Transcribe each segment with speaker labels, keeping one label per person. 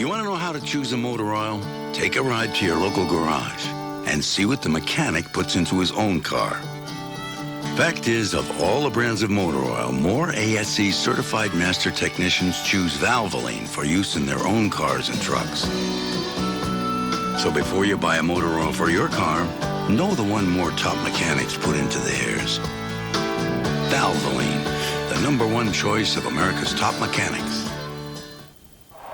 Speaker 1: You want to know how to choose a motor oil? Take a ride to your local garage and see what the mechanic puts into his own car. Fact is, of all the brands of motor oil, more ASE certified master technicians choose Valvoline for use in their own cars and trucks. So before you buy a motor oil for your car, know the one more top mechanics put into theirs. Valvoline, the #1 choice of America's top mechanics.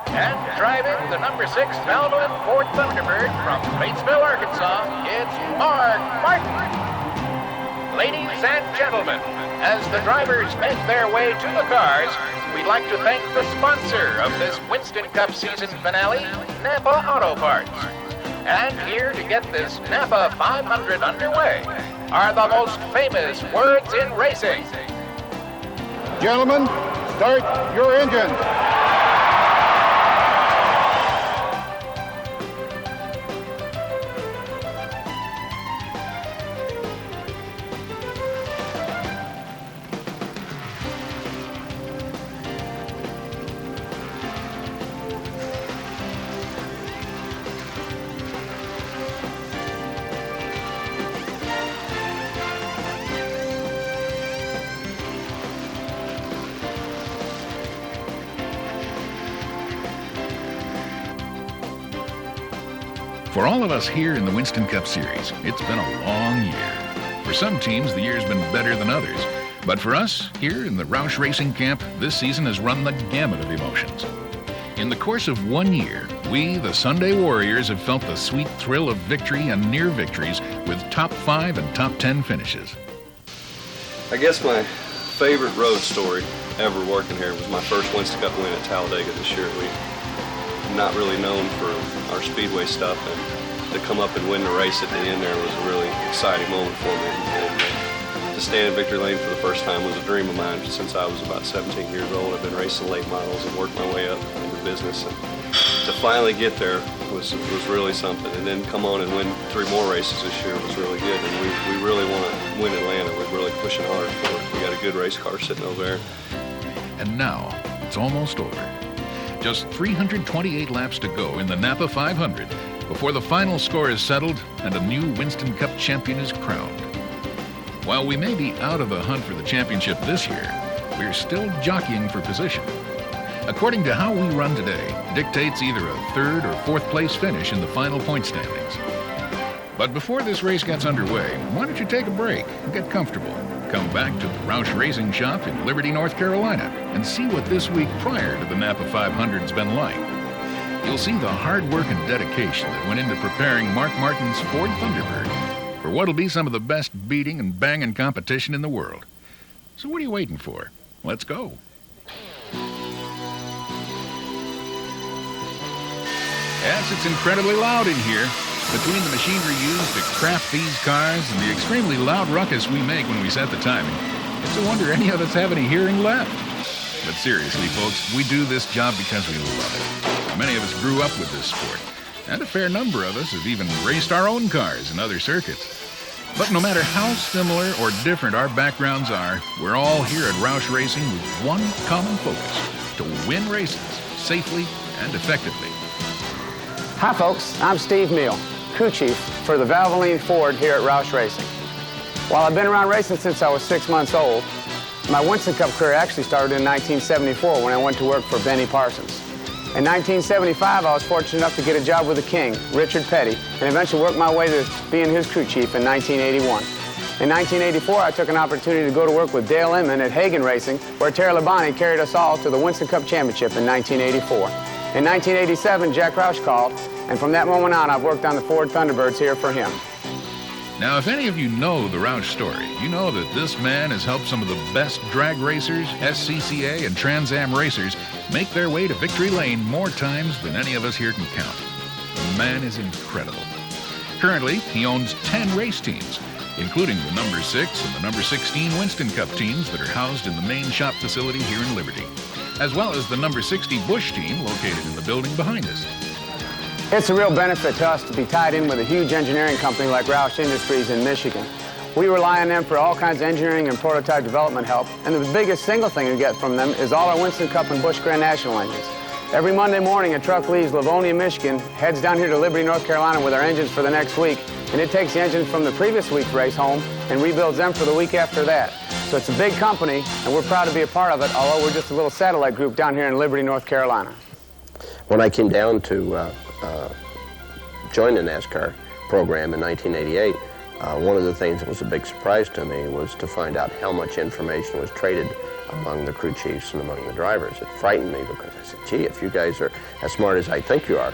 Speaker 2: And driving the #6 Valvoline Ford Thunderbird from Batesville, Arkansas, it's Mark Martin. Ladies and gentlemen, as the drivers make their way to the cars, we'd like to thank the sponsor of this Winston Cup season finale, Napa Auto Parts. And here to get this Napa 500 underway are the most famous words in racing.
Speaker 3: Gentlemen, start your engine.
Speaker 4: For all of us here in the Winston Cup Series, it's been a long year. For some teams, the year's been better than others. But for us, here in the Roush Racing Camp, this season has run the gamut of emotions. In the course of 1 year, we, the Sunday Warriors, have felt the sweet thrill of victory and near victories with top 5 and top 10 finishes.
Speaker 5: I guess my favorite road story ever working here was my first Winston Cup win at Talladega this year. We're not really known for our speedway stuff, and to come up and win the race at the end there was a really exciting moment for me. And to stand in victory lane for the first time was a dream of mine since I was about 17 years old. I've been racing late models and worked my way up in the business, and to finally get there was really something. And then come on and win 3 more races this year was really good. And we really want to win Atlanta. We're really pushing hard for it. We got a good race car sitting over there.
Speaker 4: And now it's almost over. Just 328 laps to go in the Napa 500 before the final score is settled and a new Winston Cup champion is crowned. While we may be out of the hunt for the championship this year, we're still jockeying for position. According to how we run today, dictates either a 3rd or 4th place finish in the final point standings. But before this race gets underway, why don't you take a break and get comfortable? Come back to the Roush Racing Shop in Liberty, North Carolina, and see what this week prior to the Napa 500's been like. You'll see the hard work and dedication that went into preparing Mark Martin's Ford Thunderbird for what'll be some of the best beating and banging competition in the world. So what are you waiting for? Let's go. Yes, it's incredibly loud in here. Between the machinery used to craft these cars and the extremely loud ruckus we make when we set the timing, it's a wonder any of us have any hearing left. But seriously, folks, we do this job because we love it. Many of us grew up with this sport, and a fair number of us have even raced our own cars in other circuits. But no matter how similar or different our backgrounds are, we're all here at Roush Racing with one common focus: to win races safely and effectively.
Speaker 6: Hi folks, I'm Steve Neal, crew chief for the Valvoline Ford here at Roush Racing. While I've been around racing since I was 6 months old, my Winston Cup career actually started in 1974 when I went to work for Benny Parsons. In 1975, I was fortunate enough to get a job with the king, Richard Petty, and eventually worked my way to being his crew chief in 1981. In 1984, I took an opportunity to go to work with Dale Inman at Hagen Racing, where Terry Labonte carried us all to the Winston Cup Championship in 1984. In 1987, Jack Roush called, and from that moment on, I've worked on the Ford Thunderbirds here for him.
Speaker 4: Now, if any of you know the Roush story, you know that this man has helped some of the best drag racers, SCCA, and Trans Am racers make their way to victory lane more times than any of us here can count. The man is incredible. Currently, he owns 10 race teams, including the number 6 and the number 16 Winston Cup teams that are housed in the main shop facility here in Liberty, as well as the number 60 Busch team located in the building behind us.
Speaker 6: It's a real benefit to us to be tied in with a huge engineering company like Roush Industries in Michigan. We rely on them for all kinds of engineering and prototype development help, and the biggest single thing we get from them is all our Winston Cup and Busch Grand National engines. Every Monday morning, a truck leaves Livonia, Michigan, heads down here to Liberty, North Carolina with our engines for the next week, and it takes the engines from the previous week's race home and rebuilds them for the week after that. So it's a big company, and we're proud to be a part of it, although we're just a little satellite group down here in Liberty, North Carolina.
Speaker 7: When I came down to join the NASCAR program in 1988, one of the things that was a big surprise to me was to find out how much information was traded among the crew chiefs and among the drivers. It frightened me because I said, gee, if you guys are as smart as I think you are,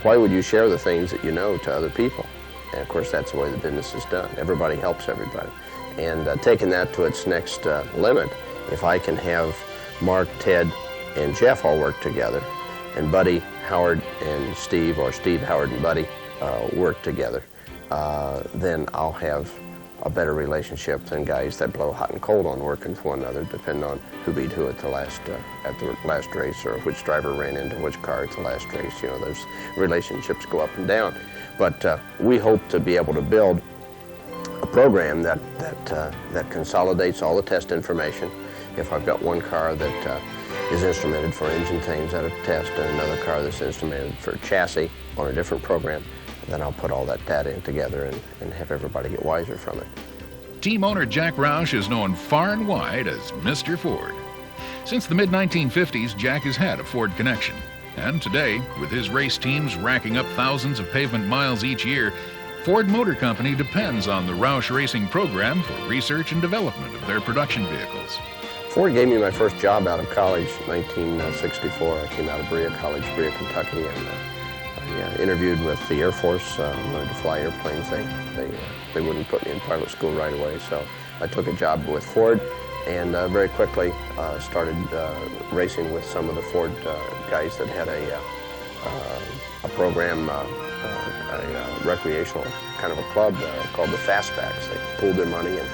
Speaker 7: why would you share the things that you know to other people? And of course, that's the way the business is done. Everybody helps everybody. And taking that to its next limit, if I can have Mark, Ted, and Jeff all work together, and Buddy, Howard, and Steve, or Steve, Howard, and Buddy work together, then I'll have a better relationship than guys that blow hot and cold on working for one another, depending on who beat who at the last race, or which driver ran into which car at the last race. Those relationships go up and down. But we hope to be able to build a program that consolidates all the test information. If I've got one car that is instrumented for engine things at a test and another car that's instrumented for chassis on a different program, then I'll put all that data in together and have everybody get wiser from it.
Speaker 4: Team owner Jack Roush is known far and wide as Mr. Ford. Since the mid-1950s, Jack has had a Ford connection. And today, with his race teams racking up thousands of pavement miles each year, Ford Motor Company depends on the Roush Racing program for research and development of their production vehicles.
Speaker 7: Ford gave me my first job out of college in 1964. I came out of Berea College, Berea, Kentucky, and I interviewed with the Air Force. I wanted to fly airplanes. They wouldn't put me in pilot school right away, so I took a job with Ford, and very quickly started racing with some of the Ford guys that had a program, a recreational kind of a club called the Fastbacks. They pooled their money, and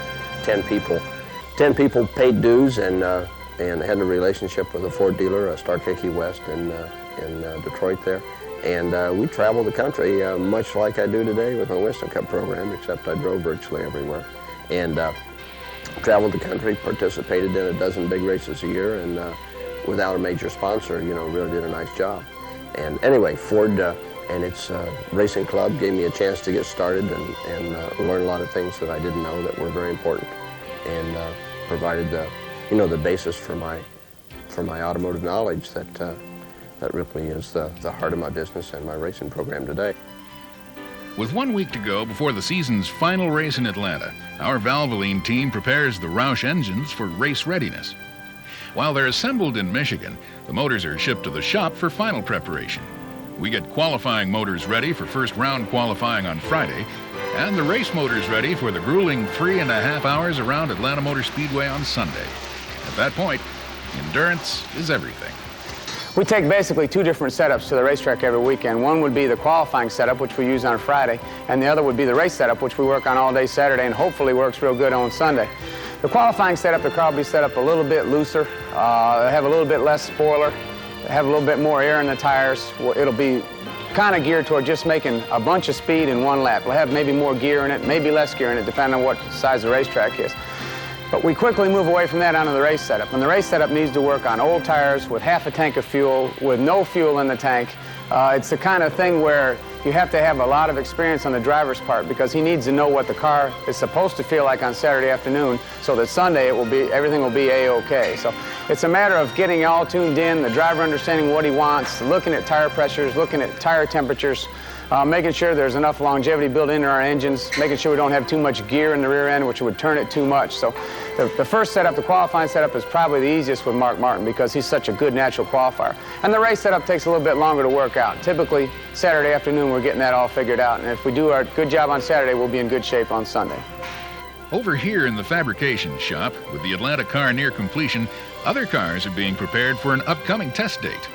Speaker 7: 10 people paid dues and had a relationship with a Ford dealer, Stark Hickey West in Detroit there. And we traveled the country much like I do today with my Winston Cup program, except I drove virtually everywhere. And traveled the country, participated in a dozen big races a year, and without a major sponsor, really did a nice job. And anyway, Ford and its racing club gave me a chance to get started and learn a lot of things that I didn't know that were very important, and provided the basis for my automotive knowledge that really is the heart of my business and my racing program today.
Speaker 4: With 1 week to go before the season's final race in Atlanta, our Valvoline team prepares the Roush engines for race readiness. While they're assembled in Michigan, the motors are shipped to the shop for final preparation. We get qualifying motors ready for first round qualifying on Friday, and the race motors ready for the grueling 3.5 hours around Atlanta Motor Speedway on Sunday. At that point, endurance is everything.
Speaker 6: We take basically two different setups to the racetrack every weekend. One would be the qualifying setup, which we use on Friday, and the other would be the race setup, which we work on all day Saturday and hopefully works real good on Sunday. The qualifying setup, the car will be set up a little bit looser, have a little bit less spoiler, have a little bit more air in the tires. It'll be kind of geared toward just making a bunch of speed in one lap. We'll have maybe more gear in it, maybe less gear in it, depending on what size the racetrack is. But we quickly move away from that onto the race setup. And the race setup needs to work on old tires with half a tank of fuel, with no fuel in the tank. It's the kind of thing where you have to have a lot of experience on the driver's part, because he needs to know what the car is supposed to feel like on Saturday afternoon, so that Sunday everything will be A-OK. So it's a matter of getting all tuned in, the driver understanding what he wants, looking at tire pressures, looking at tire temperatures, making sure there's enough longevity built into our engines, making sure we don't have too much gear in the rear end, which would turn it too much. So the first setup, the qualifying setup, is probably the easiest with Mark Martin, because he's such a good natural qualifier. And the race setup takes a little bit longer to work out. Typically, Saturday afternoon, we're getting that all figured out. And if we do our good job on Saturday, we'll be in good shape on Sunday.
Speaker 4: Over here in the fabrication shop, with the Atlanta car near completion, other cars are being prepared for an upcoming test date.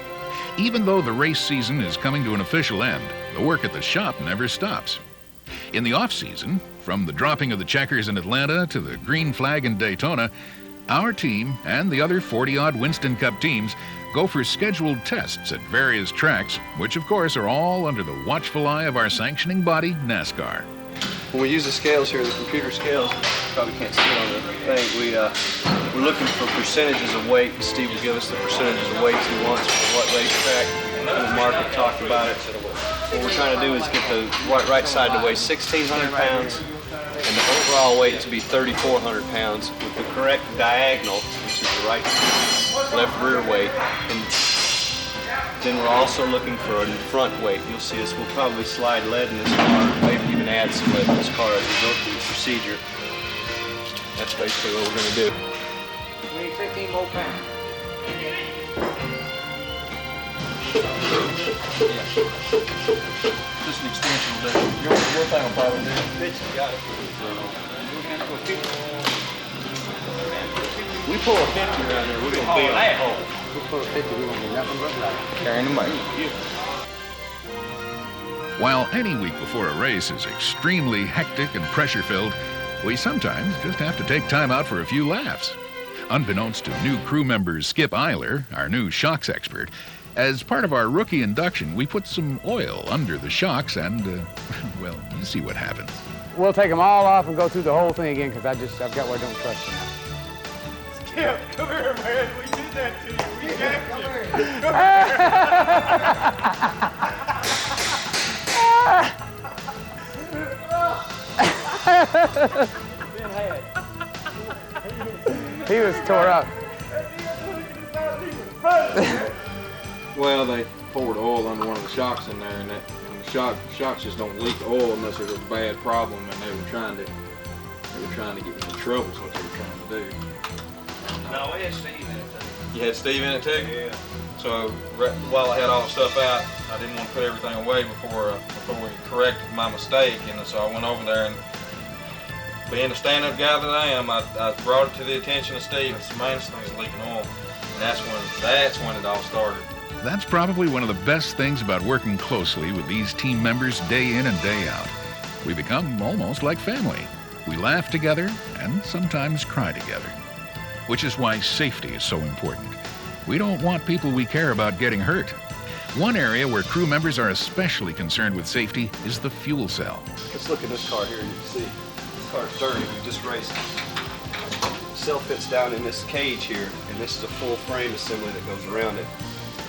Speaker 4: Even though the race season is coming to an official end, the work at the shop never stops. In the off-season, from the dropping of the checkers in Atlanta to the green flag in Daytona, our team and the other 40-odd Winston Cup teams go for scheduled tests at various tracks, which of course are all under the watchful eye of our sanctioning body, NASCAR.
Speaker 5: When we use the scales here, the computer scales, probably can't see it on the thing, we're looking for percentages of weight. Steve will give us the percentages of weights he wants for what racetrack. Mark had talked about it. What we're trying to do is get the right side to weigh 1,600 pounds and the overall weight to be 3,400 pounds with the correct diagonal, which is the right left rear weight. And then we're also looking for a front weight. You'll see us, we'll probably slide lead in this car, maybe even add some lead in this car as we go through the procedure. That's basically what we're going to do.
Speaker 2: We need 15 more pounds.
Speaker 5: Just an extension will do. Your thing will probably do. Bitch, you got it. We pull a 50 around there, we're going to be on that hole.
Speaker 6: We pull a 50, we're going to be nothing but right.
Speaker 5: Carrying the money.
Speaker 4: While any week before a race is extremely hectic and pressure-filled, we sometimes just have to take time out for a few laughs. Unbeknownst to new crew member Skip Eiler, our new shocks expert, as part of our rookie induction, we put some oil under the shocks and, well, you see what happens.
Speaker 6: We'll take them all off and go through the whole thing again because I've got what I don't trust you now.
Speaker 3: Skip, come here, man. We did that to you. We got
Speaker 6: He was tore up.
Speaker 8: Well, they poured oil under one of the shocks in there, and the shocks just don't leak oil unless there's a bad problem, and they were trying to get me in trouble. Is what they were trying to do.
Speaker 5: No, we had Steve in it.
Speaker 8: You had Steve in it too?
Speaker 5: Yeah.
Speaker 8: So while I had all the stuff out, I didn't want to put everything away before we corrected my mistake, and so I went over there and, being the stand-up guy that I am, I brought it to the attention of Steve. It's the mainest thing is leaking oil, and that's when it all started.
Speaker 4: That's probably one of the best things about working closely with these team members day in and day out. We become almost like family. We laugh together and sometimes cry together, which is why safety is so important. We don't want people we care about getting hurt. One area where crew members are especially concerned with safety is the fuel cell.
Speaker 5: Let's look at this car here and you can see this car's dirty. We just raced. The cell fits down in this cage here, and this is a full frame assembly that goes around it.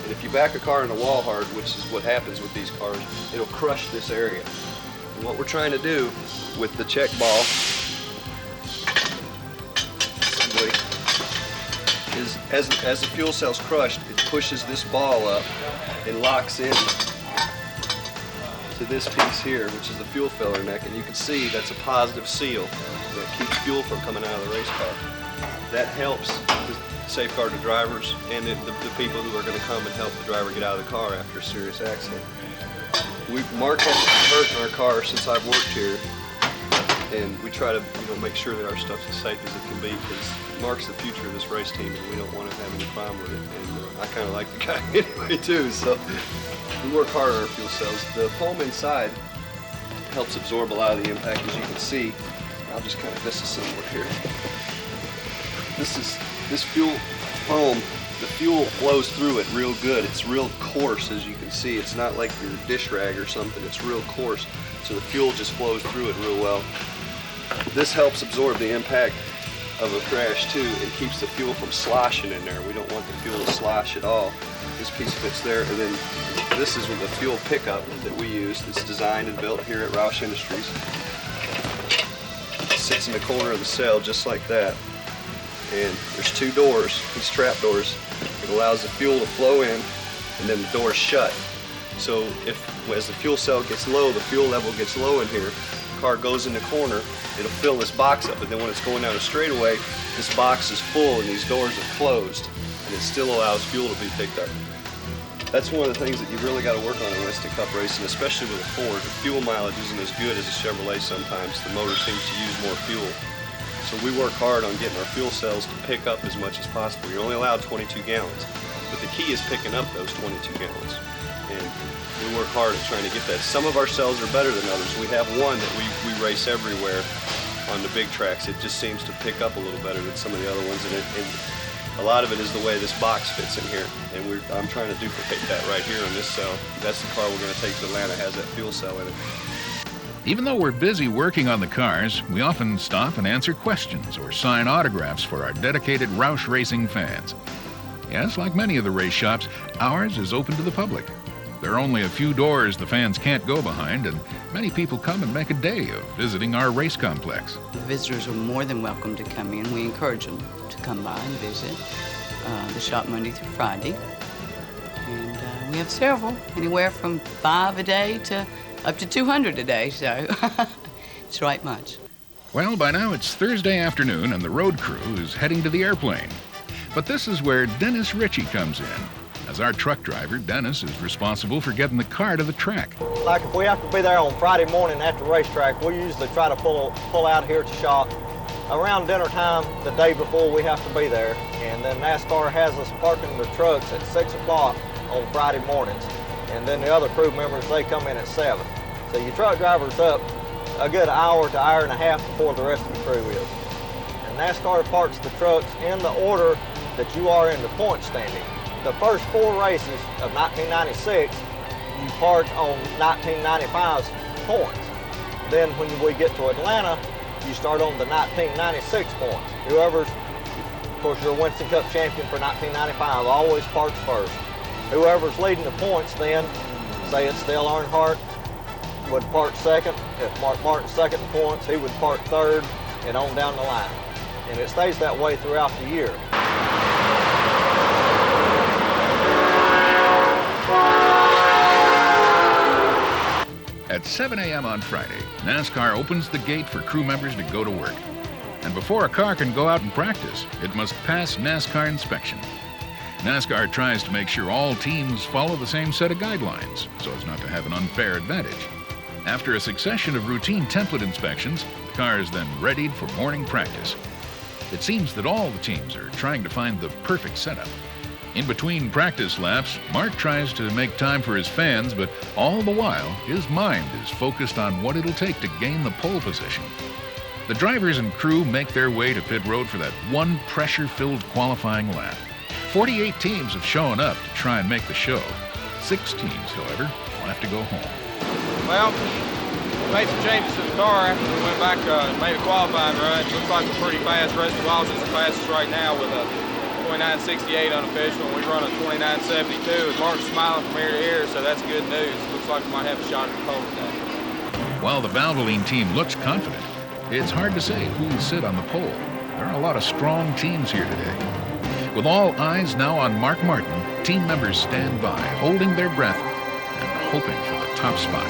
Speaker 5: And if you back a car in the wall hard, which is what happens with these cars, it'll crush this area. And what we're trying to do with the check ball assembly is as the fuel cell's crushed, it pushes this ball up and locks in to this piece here, which is the fuel filler neck, and you can see that's a positive seal that keeps fuel from coming out of the race car. That helps to safeguard the drivers and the people who are going to come and help the driver get out of the car after a serious accident. Mark hasn't been hurt in our car since I've worked here, and we try to make sure that our stuff's as safe as it can be, because Mark's the future of this race team, and we don't want to have any problem with it. And I kind of like the guy anyway too, so we work hard on our fuel cells. The foam inside helps absorb a lot of the impact, as you can see. I'll just kind of disassemble it here. This fuel foam, the fuel flows through it real good. It's real coarse, as you can see. It's not like your dish rag or something. It's real coarse, so the fuel just flows through it real well. This helps absorb the impact of a crash too, and keeps the fuel from sloshing in there. We don't want the fuel to slosh at all. This piece fits there, and then this is with the fuel pickup that we use. It's designed and built here at Roush Industries. It sits in the corner of the cell just like that. And there's two doors, these trap doors. It allows the fuel to flow in, and then the door's shut. So as the fuel cell gets low, the fuel level gets low in here, the car goes in the corner, it'll fill this box up, and then when it's going down a straightaway, this box is full and these doors are closed, and it still allows fuel to be picked up. That's one of the things that you really got to work on in Winston Cup racing, especially with a Ford. The fuel mileage isn't as good as a Chevrolet sometimes. The motor seems to use more fuel. So we work hard on getting our fuel cells to pick up as much as possible. You're only allowed 22 gallons, but the key is picking up those 22 gallons. And we work hard at trying to get that. Some of our cells are better than others. We have one that we race everywhere on the big tracks. It just seems to pick up a little better than some of the other ones. And a lot of it is the way this box fits in here. And I'm trying to duplicate that right here on this cell. That's the car we're going to take to Atlanta, has that fuel cell in it.
Speaker 4: Even though we're busy working on the cars, we often stop and answer questions or sign autographs for our dedicated Roush Racing fans. Yes, like many of the race shops, ours is open to the public. There are only a few doors the fans can't go behind, and many people come and make a day of visiting our race complex.
Speaker 9: The visitors are more than welcome to come in. We encourage them to come by and visit the shop Monday through Friday. And we have several, anywhere from 5 a day to up to 200 a day, so it's right much.
Speaker 4: Well, by now it's Thursday afternoon and the road crew is heading to the airplane. But this is where Dennis Ritchie comes in. As our truck driver, Dennis is responsible for getting the car to the track.
Speaker 10: Like if we have to be there on Friday morning at the racetrack, we usually try to pull out here at the shop around dinner time the day before we have to be there. And then NASCAR has us parking the trucks at 6 o'clock on Friday mornings. And then the other crew members, they come in at 7. So your truck driver's up a good hour to hour and a half before the rest of the crew is. And NASCAR parks the trucks in the order that you are in the point standing. The first 4 races of 1996, you park on 1995's points. Then when we get to Atlanta, you start on the 1996 points. Whoever's, of course, you're a Winston Cup champion for 1995, always parks first. Whoever's leading the points then, say it's Dale Earnhardt, would park second. If Mark Martin's second in points, he would park third and on down the line. And it stays that way throughout the year.
Speaker 4: At 7 a.m. on Friday, NASCAR opens the gate for crew members to go to work. And before a car can go out and practice, it must pass NASCAR inspection. NASCAR tries to make sure all teams follow the same set of guidelines so as not to have an unfair advantage. After a succession of routine template inspections, the car is then readied for morning practice. It seems that all the teams are trying to find the perfect setup. In between practice laps, Mark tries to make time for his fans, but all the while, his mind is focused on what it'll take to gain the pole position. The drivers and crew make their way to pit road for that one pressure-filled qualifying lap. 48 teams have shown up to try and make the show. 6 teams, however, will have to go home.
Speaker 8: Well, we made some changes to the car after we went back and made a qualifying run. Looks like we're pretty fast. Rest of all is the fastest right now with a 29.68 unofficial, and we run a 29.72. And Mark's smiling from ear to ear, so that's good news. Looks like we might have a shot at the pole today.
Speaker 4: While the Valvoline team looks confident, it's hard to say who will sit on the pole. There are a lot of strong teams here today. With all eyes now on Mark Martin, team members stand by, holding their breath and hoping for the top spot.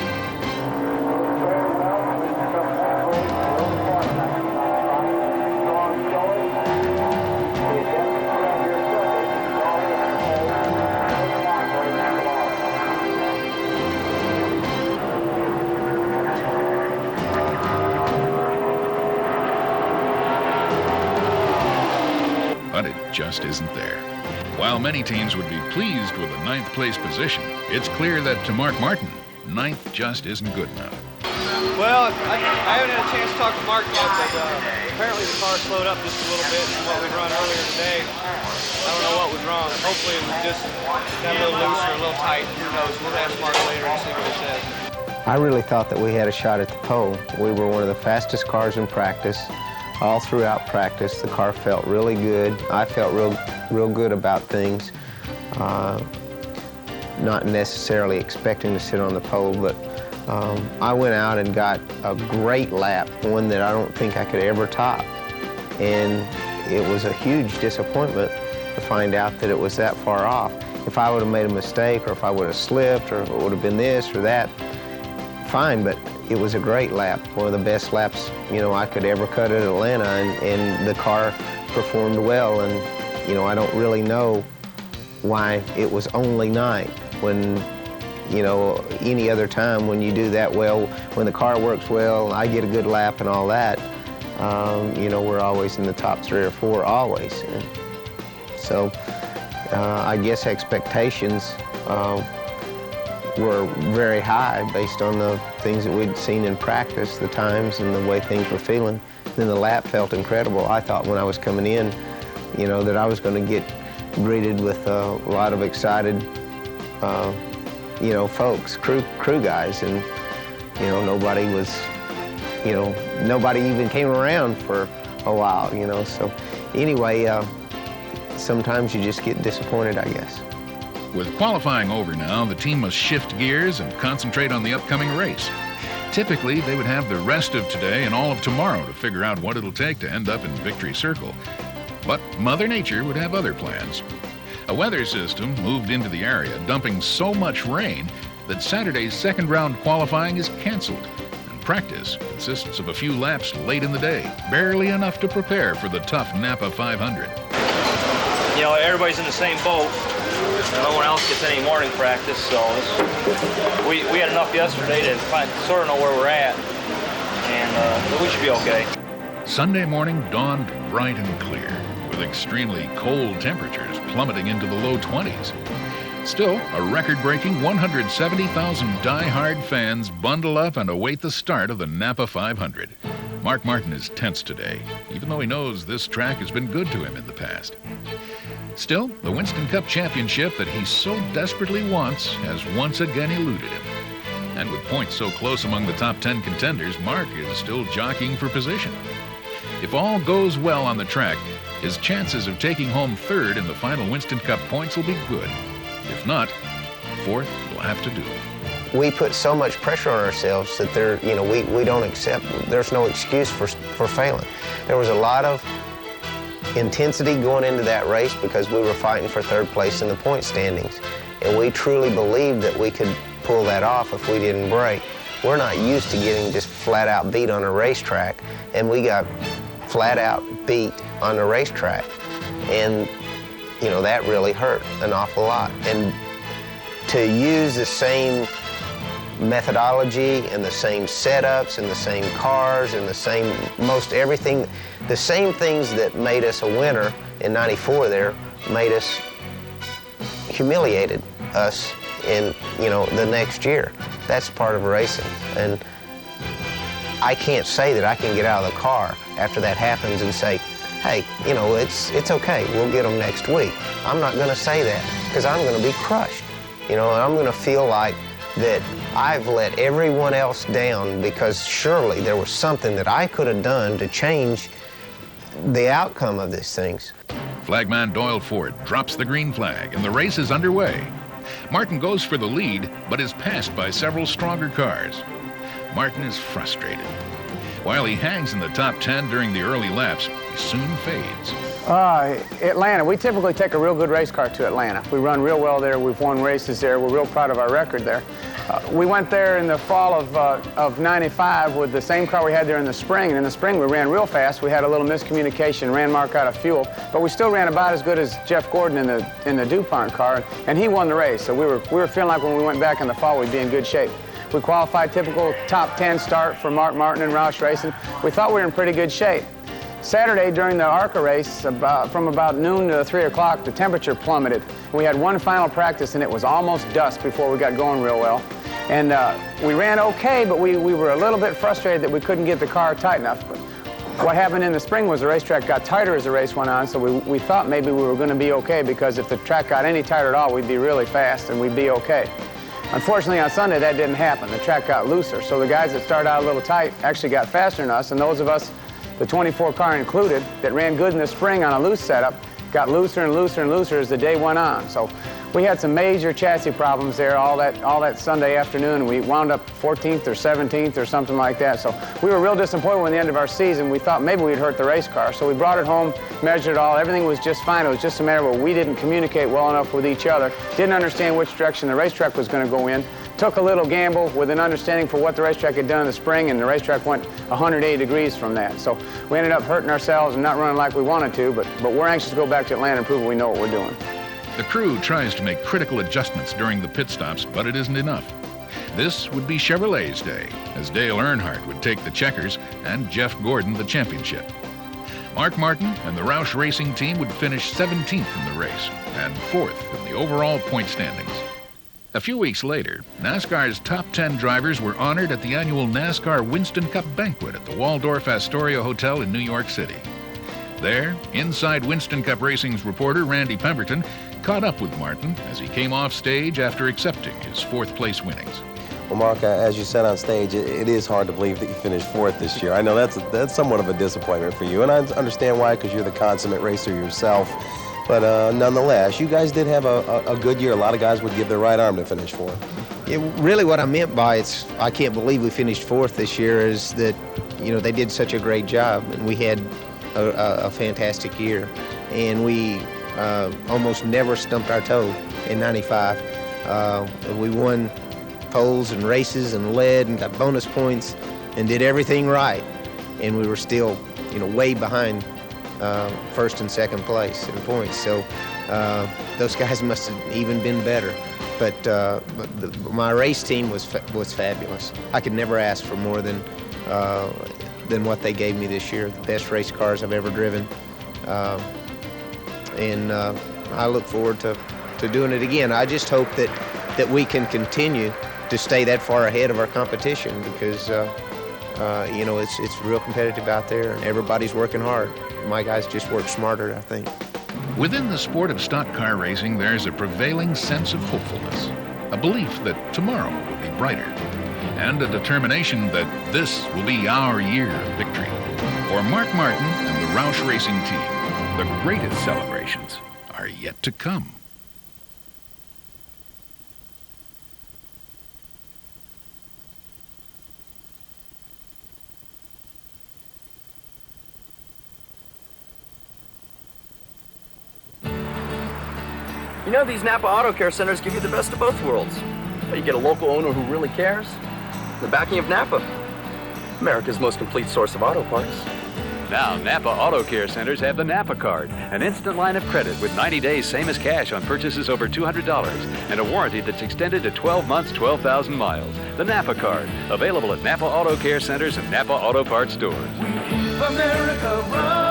Speaker 4: But it just isn't there. While many teams would be pleased with a 9th place position, it's clear that to Mark Martin, 9th just isn't good enough.
Speaker 10: Well, I haven't had a chance to talk to Mark yet, but apparently the car slowed up just a little bit from what we'd run earlier today. I don't know what was wrong. Hopefully it was just got a little loose or a little tight. Who knows? We'll ask Mark later and see what he says.
Speaker 7: I really thought that we had a shot at the pole. We were one of the fastest cars in practice. All throughout practice, the car felt really good. I felt real good about things. Not necessarily expecting to sit on the pole, but I went out and got a great lap, one that I don't think I could ever top. And it was a huge disappointment to find out that it was that far off. If I would have made a mistake, or if I would have slipped, or if it would have been this or that, fine, but it was a great lap, one of the best laps, I could ever cut at Atlanta, and the car performed well, and, I don't really know why it was only 9th when, any other time when you do that well, when the car works well, I get a good lap and all that, we're always in the top 3 or 4, always. And so I guess expectations were very high based on the things that we'd seen in practice, the times and the way things were feeling. Then the lap felt incredible. I thought when I was coming in, that I was going to get greeted with a lot of excited, folks, crew guys, and You know, nobody was, you know, nobody even came around for a while, you know. So anyway, sometimes you just get disappointed, I guess.
Speaker 4: With qualifying over now, the team must shift gears and concentrate on the upcoming race. Typically, they would have the rest of today and all of tomorrow to figure out what it'll take to end up in victory circle. But Mother Nature would have other plans. A weather system moved into the area, dumping so much rain that Saturday's second round qualifying is canceled. And practice consists of a few laps late in the day, barely enough to prepare for the tough Napa 500.
Speaker 11: You know, everybody's in the same boat. No one else gets any morning practice, so we had enough yesterday to sort of know where we're at, and we should be okay.
Speaker 4: Sunday morning dawned bright and clear, with extremely cold temperatures plummeting into the low 20s. Still, a record-breaking 170,000 die-hard fans bundle up and await the start of the Napa 500. Mark Martin is tense today, even though he knows this track has been good to him in the past. Still, the Winston Cup championship that he so desperately wants has once again eluded him. And with points so close among the top 10 contenders, Mark is still jockeying for position. If all goes well on the track, his chances of taking home third in the final Winston Cup points will be good. If not, fourth will have to do.
Speaker 7: We put so much pressure on ourselves that we don't accept, there's no excuse for failing. There was a lot of intensity going into that race because we were fighting for third place in the point standings. And we truly believed that we could pull that off if we didn't break. We're not used to getting just flat out beat on a racetrack, and we got flat out beat on the racetrack. And, you know, that really hurt an awful lot. And to use the same methodology and the same setups and the same cars and the same most everything, the same things that made us a winner in '94 there made us humiliated us in, you know, the next year. That's part of racing. And I can't say that I can get out of the car after that happens and say, hey, you know, it's okay, we'll get them next week. I'm not going to say that because I'm going to be crushed. You know, I'm going to feel like that I've let everyone else down because surely there was something that I could have done to change the outcome of these things.
Speaker 4: Flagman Doyle Ford drops the green flag and the race is underway. Martin goes for the lead, but is passed by several stronger cars. Martin is frustrated. While he hangs in the top 10 during the early laps, he soon fades.
Speaker 6: Atlanta, we typically take a real good race car to Atlanta. We run real well there. We've won races there. We're real proud of our record there. We went there in the fall of '95 with the same car we had there in the spring. And in the spring, we ran real fast. We had a little miscommunication, ran Mark out of fuel. But we still ran about as good as Jeff Gordon in the DuPont car. And he won the race. So we were feeling like when we went back in the fall, we'd be in good shape. We qualified typical top 10 start for Mark Martin and Roush Racing. We thought we were in pretty good shape. Saturday during the ARCA race, from about noon to 3 o'clock, the temperature plummeted. We had one final practice and it was almost dusk before we got going real well. And we ran okay, but we were a little bit frustrated that we couldn't get the car tight enough. But what happened in the spring was the racetrack got tighter as the race went on, so we thought maybe we were going to be okay because if the track got any tighter at all, we'd be really fast and we'd be okay. Unfortunately, on Sunday, that didn't happen. The track got looser, so the guys that started out a little tight actually got faster than us, and those of us, the 24 car included, that ran good in the spring on a loose setup, got looser and looser and looser as the day went on. So we had some major chassis problems there all that Sunday afternoon. We wound up 14th or 17th or something like that. So we were real disappointed when the end of our season. We thought maybe we'd hurt the race car. So we brought it home, measured it all. Everything was just fine. It was just a matter of we didn't communicate well enough with each other, didn't understand which direction the racetrack was going to go in. Took a little gamble with an understanding for what the racetrack had done in the spring, and the racetrack went 180 degrees from that. So we ended up hurting ourselves and not running like we wanted to, but we're anxious to go back to Atlanta and prove we know what we're doing.
Speaker 4: The crew tries to make critical adjustments during the pit stops, but it isn't enough. This would be Chevrolet's day, as Dale Earnhardt would take the checkers and Jeff Gordon the championship. Mark Martin and the Roush Racing team would finish 17th in the race and 4th in the overall point standings. A few weeks later, NASCAR's top 10 drivers were honored at the annual NASCAR Winston Cup banquet at the Waldorf Astoria Hotel in New York City. There, Inside Winston Cup Racing's reporter Randy Pemberton caught up with Martin as he came off stage after accepting his 4th place winnings.
Speaker 12: Well, Mark, as you said on stage, it is hard to believe that you finished 4th this year. I know that's somewhat of a disappointment for you, and I understand why, because you're the consummate racer yourself. But nonetheless, you guys did have a good year. A lot of guys would give their right arm to finish 4th.
Speaker 13: Yeah, really what I meant by I can't believe we finished 4th this year is that, they did such a great job, and we had a fantastic year. And we almost never stumped our toe in 95. We won poles and races and led and got bonus points and did everything right. And we were still, way behind first and second place in points. So those guys must have even been better. But my race team was fabulous. I could never ask for more than what they gave me this year. The best race cars I've ever driven. And I look forward to doing it again. I just hope that we can continue to stay that far ahead of our competition, because it's real competitive out there and everybody's working hard. My guys just work smarter, I think.
Speaker 4: Within the sport of stock car racing, there's a prevailing sense of hopefulness, a belief that tomorrow will be brighter, and a determination that this will be our year of victory. For Mark Martin and the Roush Racing team, the greatest celebrations are yet to come.
Speaker 14: These Napa Auto Care Centers give you the best of both worlds. You get a local owner who really cares, the backing of Napa, America's most complete source of auto parts.
Speaker 15: Now, Napa Auto Care Centers have the Napa Card, an instant line of credit with 90 days same as cash on purchases over $200, and a warranty that's extended to 12 months, 12,000 miles. The Napa Card, available at Napa Auto Care Centers and Napa Auto Parts stores.
Speaker 3: America, run.